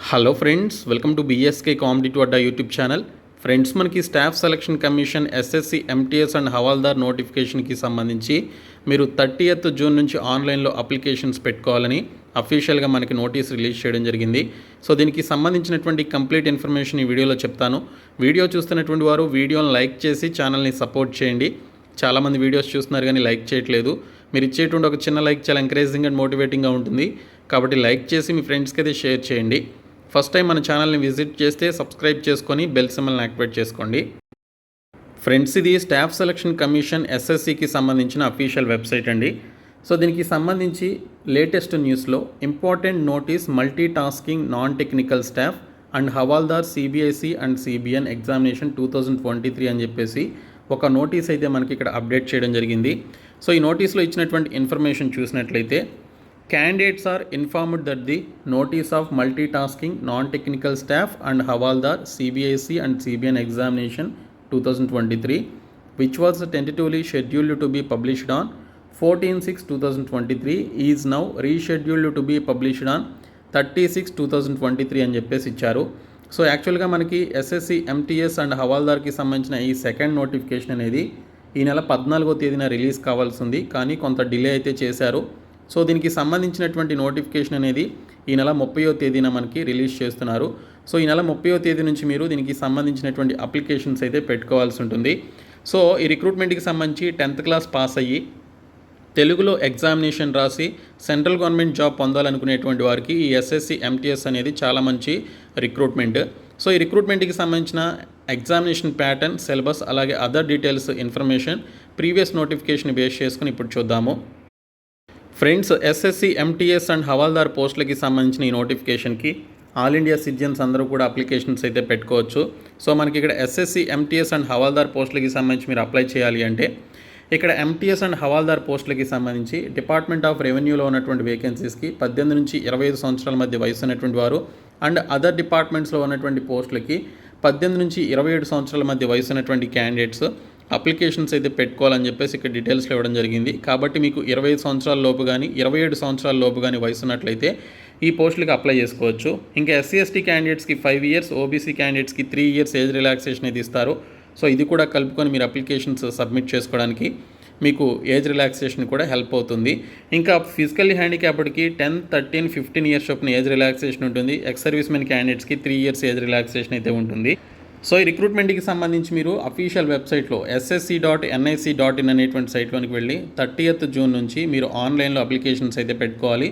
Hello friends, welcome to BSK competitive Adda YouTube channel. Friends, మనకి staff selection commission SSC MTS and Havaldar నోటిఫికేషన్కి సంబంధించి మీరు 30th June నుంచి ఆన్లైన్లో అప్లికేషన్స్ పెట్టుకోవాలని అఫీషియల్గా మనకి నోటీస్ రిలీజ్ చేయడం జరిగింది. సో దీనికి సంబంధించినటువంటి కంప్లీట్ ఇన్ఫర్మేషన్ ఈ వీడియోలో చెప్తాను. వీడియో చూస్తున్నటువంటి వారు వీడియోని లైక్ చేసి ఛానల్ని సపోర్ట్ చేయండి. చాలామంది వీడియోస్ చూస్తున్నారు కానీ లైక్ చేయట్లేదు. మీరు ఇచ్చేటువంటి ఒక చిన్న లైక్ చాలా ఎంకరేజింగ్ అండ్ మోటివేటింగ్గా ఉంటుంది. కాబట్టి లైక్ చేసి మీ ఫ్రెండ్స్కి అయితే షేర్ చేయండి. ఫస్ట్ టైం మన ఛానల్ని విజిట్ చేస్తే సబ్స్క్రైబ్ చేసుకొని బెల్ సింబల్ని యాక్టివేట్ చేసుకోండి. ఫ్రెండ్స్, ఇది స్టాఫ్ సెలక్షన్ కమిషన్ ఎస్ఎస్సికి సంబంధించిన అఫీషియల్ వెబ్సైట్ అండి. సో దీనికి సంబంధించి లేటెస్ట్ న్యూస్లో important notice multi tasking non technical staff and Havaldar CBSE and CBN examination 2023 అని చెప్పేసి ఒక నోటీస్ అయితే మనకి ఇక్కడ అప్డేట్ చేయడం జరిగింది. సో ఈ నోటీస్లో ఇచ్చినటువంటి ఇన్ఫర్మేషన్ చూసినట్లయితే, candidates are informed that the notice of multitasking non-technical staff and Havaldar CBSE and CBN examination 2023, which was tentatively scheduled to be published on 14/6/2023, is now rescheduled to be published on 30/6/2023 అని చెప్పేసి ఇచ్చారు. So యాక్చువల్గా మనకి SSC MTS and హవాల్దార్కి సంబంధించిన ఈ second notification అనేది ఈ నెల 14వ తేదీన రిలీజ్ కావాల్సి ఉంది, కానీ కొంత డిలే అయితే చేశారు. సో దీనికి సంబంధించినటువంటి నోటిఫికేషన్ అనేది ఈ నెల 30వ తేదీన మనకి రిలీజ్ చేస్తున్నారు. సో ఈ నెల 30వ తేదీ నుంచి మీరు దీనికి సంబంధించినటువంటి అప్లికేషన్స్ అయితే పెట్టుకోవాల్సి ఉంటుంది. సో ఈ రిక్రూట్మెంట్కి సంబంధించి 10th క్లాస్ పాస్ అయ్యి తెలుగులో ఎగ్జామినేషన్ రాసి సెంట్రల్ గవర్నమెంట్ జాబ్ పొందాలనుకునేటువంటి వారికి ఈ ఎస్ఎస్సి ఎంటీఎస్ అనేది చాలా మంచి రిక్రూట్మెంట్. సో ఈ రిక్రూట్మెంట్కి సంబంధించిన ఎగ్జామినేషన్ ప్యాటర్న్, సిలబస్, అలాగే other details information previous notification base చేసుకుని ఇప్పుడు చూద్దాము. Friends, SSC MTS and Havaldar పోస్టులకి సంబంధించిన ఈ నోటిఫికేషన్కి ఆల్ ఇండియా సిటిజన్స్ అందరూ కూడా అప్లికేషన్స్ అయితే పెట్టుకోవచ్చు. సో మనకి ఇక్కడ ఎస్ఎస్సి ఎంటీఎస్ అండ్ హవాల్దార్ పోస్టులకి సంబంధించి మీరు అప్లై చేయాలి అంటే, ఇక్కడ ఎంటీఎస్ అండ్ హవాల్దార్ పోస్టులకి సంబంధించి డిపార్ట్మెంట్ ఆఫ్ రెవెన్యూలో ఉన్నటువంటి వేకెన్సీస్కి 18 నుంచి 25 సంవత్సరాల మధ్య వయసు ఉన్నటువంటి వారు, అండ్ అదర్ డిపార్ట్మెంట్స్లో ఉన్నటువంటి పోస్టులకి 18 నుంచి 27 సంవత్సరాల మధ్య వయసు ఉన్నటువంటి క్యాండిడేట్స్ అప్లికేషన్స్ అయితే పెట్టుకోవాలని చెప్పేసి ఇక్కడ డీటెయిల్స్లో ఇవ్వడం జరిగింది. కాబట్టి మీకు 25 సంవత్సరాల లోపు కానీ 27 సంవత్సరాల లోపు కానీ వయసు ఉన్నట్లయితే ఈ పోస్టులకి అప్లై చేసుకోవచ్చు. ఇంకా ఎస్సీ ఎస్టీ క్యాండిడేట్స్కి 5 years, ఓబీసీ క్యాండిడేట్స్కి 3 years ఏజ్ రిలాక్సేషన్ అయితే ఇస్తారు. సో ఇది కూడా కలుపుకొని మీరు అప్లికేషన్స్ సబ్మిట్ చేసుకోవడానికి మీకు ఏజ్ రిలాక్సేషన్ కూడా హెల్ప్ అవుతుంది. ఇంకా ఫిజికల్లీ హ్యాండిక్యాప్డ్కి 10, 13, 15 years చొప్పున ఏజ్ రిలాక్సేషన్ ఉంటుంది. ఎక్స్ సర్వీస్ మెన్ క్యాండిడేట్స్కి 3 years ఏజ్ రిలాక్సేషన్ అయితే ఉంటుంది. సో ఈ రిక్రూట్మెంట్కి సంబంధించి మీరు అఫీషియల్ వెబ్సైట్లో ssc.nic.in అనేటువంటి సైట్లోనికి వెళ్ళి 30th జూన్ నుంచి మీరు ఆన్లైన్లో అప్లికేషన్స్ అయితే పెట్టుకోవాలి.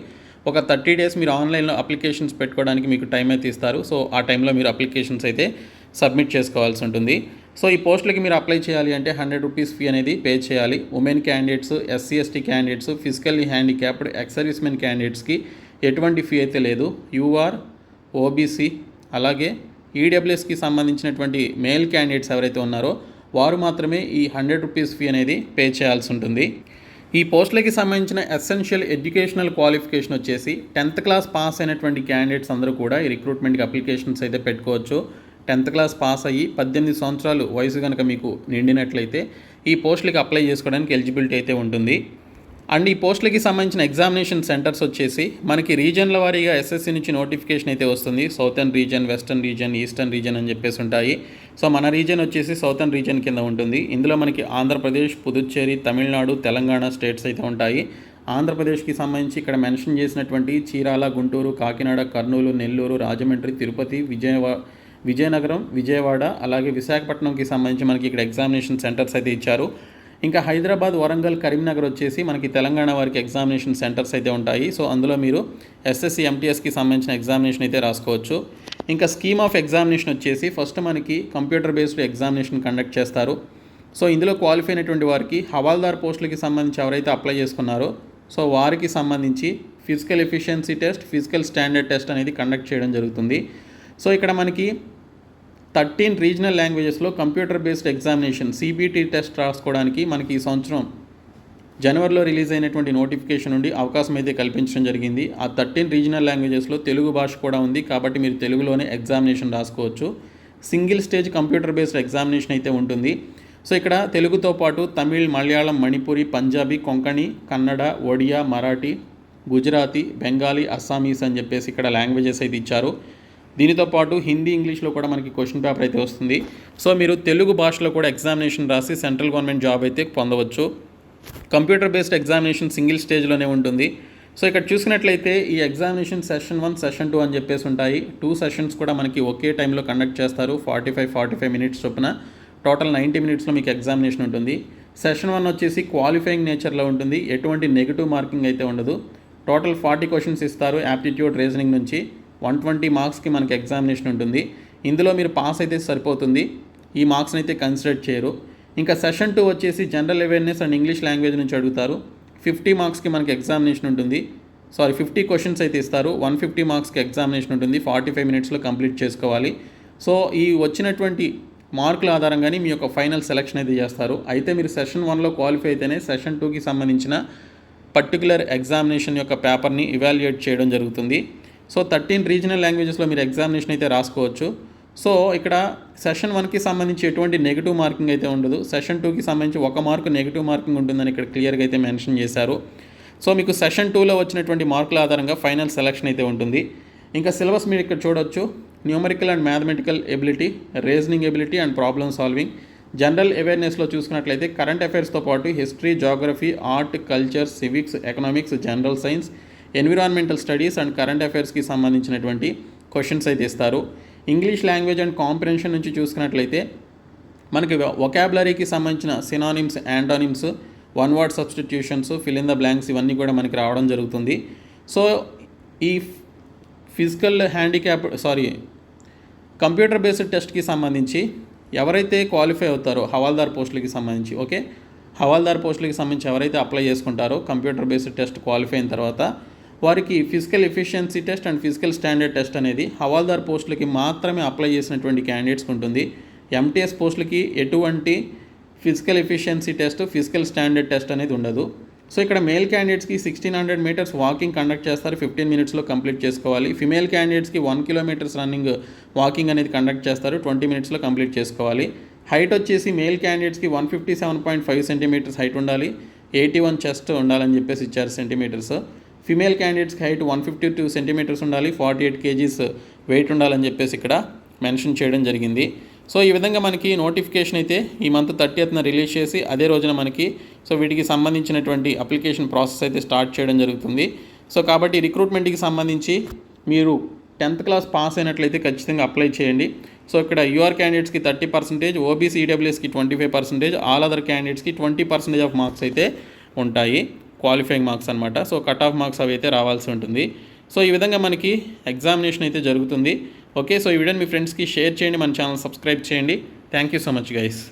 ఒక 30 days మీరు ఆన్లైన్లో అప్లికేషన్స్ పెట్టుకోవడానికి మీకు టైం అయితే ఇస్తారు. సో ఆ టైంలో మీరు అప్లికేషన్స్ అయితే సబ్మిట్ చేసుకోవాల్సి ఉంటుంది. సో ఈ పోస్టులకి మీరు అప్లై చేయాలి అంటే 100 rupees ఫీ అనేది పే చేయాలి. Women candidates, SC ST candidates, physically handicapped, ex servicemen క్యాండిడేట్స్కి ఎటువంటి ఫీ అయితే లేదు. యూఆర్, ఓబీసీ, అలాగే ఈడబ్ల్యూఎస్కి సంబంధించినటువంటి మేల్ క్యాండిడేట్స్ ఎవరైతే ఉన్నారో వారు మాత్రమే ఈ 100 rupees ఫీ అనేది పే చేయాల్సి ఉంటుంది. ఈ పోస్టులకి సంబంధించిన ఎసెన్షియల్ ఎడ్యుకేషనల్ క్వాలిఫికేషన్ వచ్చేసి 10th క్లాస్ పాస్ అయినటువంటి క్యాండిడేట్స్ అందరూ కూడా ఈ రిక్రూట్మెంట్కి అప్లికేషన్స్ అయితే పెట్టుకోవచ్చు. 10th క్లాస్ పాస్ అయ్యి 18 సంవత్సరాలు వయసు కనుక మీకు నిండినట్లయితే ఈ పోస్టులకి అప్లై చేసుకోవడానికి ఎలిజిబిలిటీ అయితే ఉంటుంది. అండ్ ఈ పోస్టులకి సంబంధించిన ఎగ్జామినేషన్ సెంటర్స్ వచ్చేసి మనకి రీజన్ల వారీగా ఎస్ఎస్సి నుంచి నోటిఫికేషన్ అయితే వస్తుంది. Southern reason, western reason, eastern region అని చెప్పేసి ఉంటాయి. సో మన రీజన్ వచ్చేసి సౌతర్న్ రీజన్ కింద ఉంటుంది. ఇందులో మనకి ఆంధ్రప్రదేశ్, పుదుచ్చేరి, తమిళనాడు, తెలంగాణ స్టేట్స్ అయితే ఉంటాయి. ఆంధ్రప్రదేశ్కి సంబంధించి ఇక్కడ మెన్షన్ చేసినటువంటి చీరాల, గుంటూరు, కాకినాడ, కర్నూలు, నెల్లూరు, రాజమండ్రి, తిరుపతి, విజయనగరం, విజయవాడ, అలాగే విశాఖపట్నంకి సంబంధించి మనకి ఇక్కడ ఎగ్జామినేషన్ సెంటర్స్ అయితే ఇచ్చారు. ఇంకా హైదరాబాద్, వరంగల్, కరీంనగర్ వచ్చేసి మనకి తెలంగాణ వారికి ఎగ్జామినేషన్ సెంటర్స్ అయితే ఉంటాయి. సో అందులో మీరు ఎస్ఎస్సి ఎంటీఎస్కి సంబంధించిన ఎగ్జామినేషన్ అయితే రాసుకోవచ్చు. ఇంకా స్కీమ్ ఆఫ్ ఎగ్జామినేషన్ వచ్చేసి ఫస్ట్ మనకి కంప్యూటర్ బేస్డ్ ఎగ్జామినేషన్ కండక్ట్ చేస్తారు. సో ఇందులో క్వాలిఫై అయినటువంటి వారికి హవాల్దార్ పోస్టులకి సంబంధించి ఎవరైతే అప్లై చేసుకున్నారో సో వారికి సంబంధించి physical efficiency test, physical standard test అనేది కండక్ట్ చేయడం జరుగుతుంది. సో ఇక్కడ మనకి 13 రీజనల్ లాంగ్వేజెస్లో computer based examination CBT test రాసుకోవడానికి మనకి ఈ సంవత్సరం జనవరిలో రిలీజ్ అయినటువంటి నోటిఫికేషన్ నుండి అవకాశం అయితే కల్పించడం జరిగింది. ఆ 13 రీజనల్ లాంగ్వేజెస్లో తెలుగు భాష కూడా ఉంది. కాబట్టి మీరు తెలుగులోనే ఎగ్జామినేషన్ రాసుకోవచ్చు. Single stage computer based examination అయితే ఉంటుంది. సో ఇక్కడ తెలుగుతో పాటు తమిళ్, మలయాళం, మణిపురి, పంజాబీ, కొంకణి, కన్నడ, ఒడియా, మరాఠీ, గుజరాతీ, బెంగాలీ, అస్సామీస్ అని చెప్పేసి ఇక్కడ లాంగ్వేజెస్ అయితే ఇచ్చారు. దీనితో పాటు హిందీ ఇంగ్లీష్లో కూడా మనకి క్వశ్చన్ పేపర్ అయితే వస్తుంది. సో మీరు తెలుగు భాషలో కూడా ఎగ్జామినేషన్ రాసి సెంట్రల్ గవర్నమెంట్ జాబ్ అయితే పొందవచ్చు. కంప్యూటర్ బేస్డ్ ఎగ్జామినేషన్ సింగిల్ స్టేజ్లోనే ఉంటుంది. సో ఇక్కడ చూసినట్లయితే ఈ ఎగ్జామినేషన్ సెషన్ 1 సెషన్ 2 అని చెప్పేసి ఉంటాయి. 2 సెషన్స్ కూడా మనకి ఒకే టైంలో కండక్ట్ చేస్తారు. 45 మినిట్స్ చొప్పున టోటల్ 90 మినిట్స్లో మీకు ఎగ్జామినేషన్ ఉంటుంది. సెషన్ 1 వచ్చేసి క్వాలిఫైయింగ్ నేచర్లో ఉంటుంది. ఎటువంటి నెగిటివ్ మార్కింగ్ అయితే ఉండదు. టోటల్ 40 క్వశ్చన్స్ ఇస్తారు. యాప్టిట్యూడ్ రీజనింగ్ నుంచి 120 మార్క్స్కి మనకి ఎగ్జామినేషన్ ఉంటుంది. ఇందులో మీరు పాస్ అయితే సరిపోతుంది. ఈ మార్క్స్ని అయితే కన్సిడర్ చేయరు. ఇంకా సెషన్ 2 వచ్చేసి general awareness and English language నుంచి అడుగుతారు. 50 మార్క్స్కి మనకి ఎగ్జామినేషన్ ఉంటుంది. 50 క్వశ్చన్స్ అయితే ఇస్తారు. 150 మార్క్స్కి ఎగ్జామినేషన్ ఉంటుంది. 45 మినిట్స్లో కంప్లీట్ చేసుకోవాలి. సో ఈ వచ్చినటువంటి మార్కుల ఆధారంగానే మీ యొక్క ఫైనల్ సెలక్షన్ అయితే చేస్తారు. అయితే మీరు సెషన్ 1లో క్వాలిఫై అయితేనే సెషన్ 2కి సంబంధించిన పర్టికులర్ ఎగ్జామినేషన్ యొక్క పేపర్ని ఇవాల్యుయేట్ చేయడం జరుగుతుంది. సో 13 రీజనల్ లాంగ్వేజెస్లో మీరు ఎగ్జామినేషన్ అయితే రాసుకోవచ్చు. సో ఇక్కడ సెషన్ 1కి సంబంధించి ఎటువంటి నెగిటివ్ మార్కింగ్ అయితే ఉండదు. సెషన్ 2కి సంబంధించి 1 మార్కు నెగిటివ్ మార్కింగ్ ఉంటుందని ఇక్కడ క్లియర్గా అయితే మెన్షన్ చేశారు. సో మీకు సెషన్ 2లో వచ్చినటువంటి మార్కుల ఆధారంగా ఫైనల్ సెలక్షన్ అయితే ఉంటుంది. ఇంకా సిలబస్ మీరు ఇక్కడ చూడొచ్చు. Numerical and mathematical ability, reasoning ability and problem solving. General అవేర్నెస్లో చూసుకున్నట్లయితే కరెంట్ అఫైర్స్తో పాటు history, geography, art, culture, civics, economics, general science, environmental studies and current అఫైర్స్కి సంబంధించినటువంటి క్వశ్చన్స్ అయితే ఇస్తారు. ఇంగ్లీష్ లాంగ్వేజ్ అండ్ కాంప్రిహెన్షన్ నుంచి చూసుకున్నట్లయితే మనకి వొకాబులరీకి సంబంధించిన synonyms, antonyms, one word substitutions, fill in the blanks ఇవన్నీ కూడా మనకి రావడం జరుగుతుంది. సో ఈ ఫిజికల్ కంప్యూటర్ బేస్డ్ టెస్ట్కి సంబంధించి ఎవరైతే క్వాలిఫై అవుతారో హవాల్దార్ పోస్టులకి సంబంధించి హవాల్దార్ పోస్టులకి సంబంధించి ఎవరైతే అప్లై చేసుకుంటారో కంప్యూటర్ బేస్డ్ టెస్ట్ క్వాలిఫై అయిన తర్వాత వారికి physical efficiency test and physical standard test అనేది హవాల్దార్ పోస్టులకి మాత్రమే అప్లై చేసినటువంటి క్యాండిడేట్స్కి ఉంటుంది. ఎంటీఎస్ పోస్టులకి ఎటువంటి physical efficiency test, physical standard test అనేది ఉండదు. సో ఇక్కడ మేల్ క్యాండిడేట్స్కి 1600 మీటర్స్ వాకింగ్ కండక్ట్ చేస్తారు. 15 మినిట్స్లో కంప్లీట్ చేసుకోవాలి. ఫిమేల్ క్యాండిడేట్స్కి 1 కిలోమీటర్స్ రన్నింగ్ వాకింగ్ అనేది కండక్ట్ చేస్తారు. 20 మినిట్స్లో కంప్లీట్ చేసుకోవాలి. హైట్ వచ్చేసి మేల్ క్యాండిడేట్స్కి 157.5 సెంటీమీటర్స్ హైట్ ఉండాలి. 81 చెస్ట్ ఉండాలని చెప్పేసి ఇచ్చారు సెంటీమీటర్స్. ఫిమేల్ క్యాండిడేట్స్కి హైట్ 152 సెంటీమీటర్స్ ఉండాలి. 48 kgs వెయిట్ ఉండాలని చెప్పేసి ఇక్కడ మెన్షన్ చేయడం జరిగింది. సో ఈ విధంగా మనకి నోటిఫికేషన్ అయితే ఈ మంత్ 30th రిలీజ్ చేసి అదే రోజున మనకి వీటికి సంబంధించినటువంటి అప్లికేషన్ ప్రాసెస్ అయితే స్టార్ట్ చేయడం జరుగుతుంది. సో కాబట్టి రిక్రూట్మెంట్కి సంబంధించి మీరు 10th క్లాస్ పాస్ అయినట్లయితే ఖచ్చితంగా అప్లై చేయండి. సో ఇక్కడ యూఆర్ క్యాండిడేట్స్కి 30%, ఓబీసీ ఈడబ్ల్యూఎస్కి 25%, ఆల్ అదర్ క్యాండిడేట్స్కి 20% ఆఫ్ మార్క్స్ అయితే ఉంటాయి. క్వాలిఫైయింగ్ మార్క్స్ అనమాట. సో కట్ ఆఫ్ మార్క్స్ అవి అయితే రావాల్సి ఉంటుంది. సో ఈ విధంగా మనకి ఎగ్జామినేషన్ అయితే జరుగుతుంది. ఓకే, సో ఈ వీడియోని మీ ఫ్రెండ్స్కి షేర్ చేయండి, మన ఛానల్ సబ్స్క్రైబ్ చేయండి. Thank you so much guys.